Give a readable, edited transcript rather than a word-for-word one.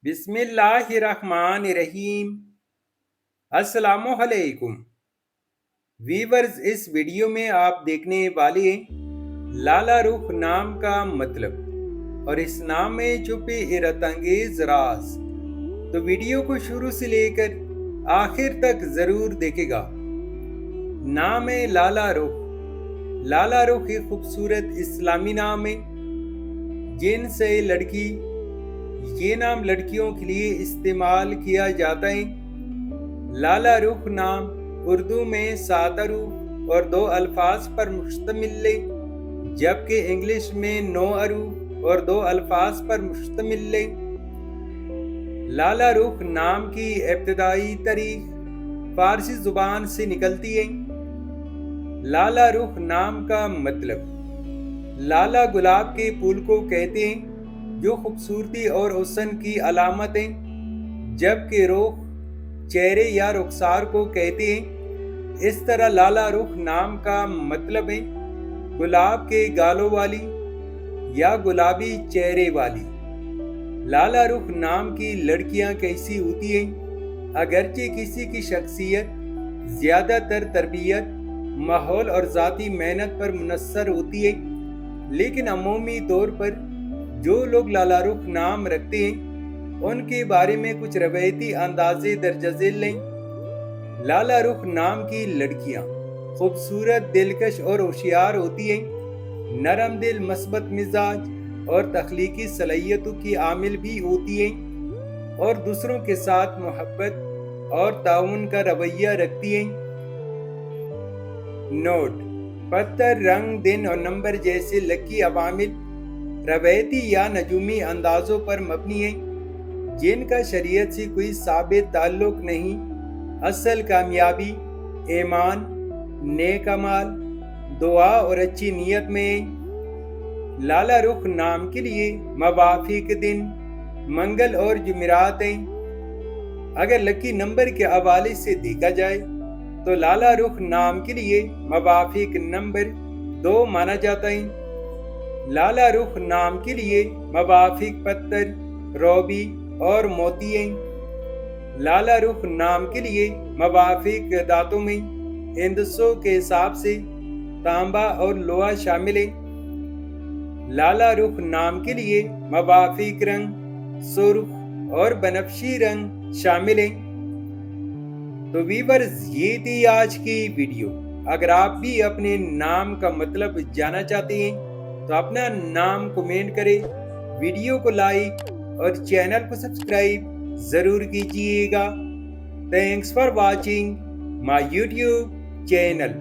بسم اللہ الرحمن الرحیم۔ السلام علیکم ویورز، اس ویڈیو میں آپ دیکھنے والے ہیں لالا رخ نام کا مطلب اور اس نام میں چھپے حیرت انگیز راز۔ تو ویڈیو کو شروع سے لے کر آخر تک ضرور دیکھے گا۔ نام ہے لالا رخ۔ لالا رخ ایک خوبصورت اسلامی نام ہے جن سے لڑکی، یہ نام لڑکیوں کے لیے استعمال کیا جاتا ہے۔ لالا رخ نام اردو میں 7 حروف اور 2 الفاظ پر مشتمل ہے، جبکہ انگلش میں 9 حروف اور 2 الفاظ پر مشتمل ہے۔ لالا رخ نام کی ابتدائی تاریخ فارسی زبان سے نکلتی ہے۔ لالا رخ نام کا مطلب لالا گلاب کے پھول کو کہتے ہیں جو خوبصورتی اور حسن کی علامت ہے، جبکہ رخ چہرے یا رخسار کو کہتے ہیں۔ اس طرح لالا رخ نام کا مطلب ہے گلاب کے گالوں والی یا گلابی چہرے والی۔ لالا رخ نام کی لڑکیاں کیسی ہوتی ہیں؟ اگرچہ کسی کی شخصیت زیادہ تر تربیت، ماحول اور ذاتی محنت پر منحصر ہوتی ہے، لیکن عمومی طور پر جو لوگ لالا رخ نام رکھتے ہیں ان کے بارے میں کچھ روایتی اندازے درج ذیل ہیں۔ لالا رخ نام کی لڑکیاں خوبصورت، دلکش اور ہوشیار ہوتی ہیں، نرم دل، مثبت مزاج اور تخلیقی صلاحیتوں کی حامل بھی ہوتی ہیں، اور دوسروں کے ساتھ محبت اور تعاون کا رویہ رکھتی ہیں۔ نوٹ: پتھر، رنگ، دن اور نمبر جیسے لکی عوامل روایتی یا نجومی اندازوں پر مبنی ہیں جن کا شریعت سے کوئی ثابت تعلق نہیں۔ اصل کامیابی ایمان، نیک اعمال، دعا اور اچھی نیت میں ہے۔ لالا رخ نام کے لیے موافق دن منگل اور جمعرات ہیں۔ اگر لکی نمبر کے حوالے سے دیکھا جائے تو لالا رخ نام کے لیے موافق نمبر 2 مانا جاتا ہے۔ لالا رخ نام کے لیے موافق پتھر روبی اور موتی ہیں۔ لالا رخ نام کے لیے موافق دھاتوں میں ہندسوں کے حساب سے تانبا اور لوہا شامل ہیں۔ لالا رخ نام کے لیے موافق رنگ سرخ اور بنفشی رنگ شامل ہیں۔ تو ویورز، یہ تھی آج کی ویڈیو۔ اگر آپ بھی اپنے نام کا مطلب جاننا چاہتے ہیں تو اپنا نام کمنٹ کریں، ویڈیو کو لائک اور چینل کو سبسکرائب ضرور کیجیے گا۔ Thanks for watching my YouTube channel.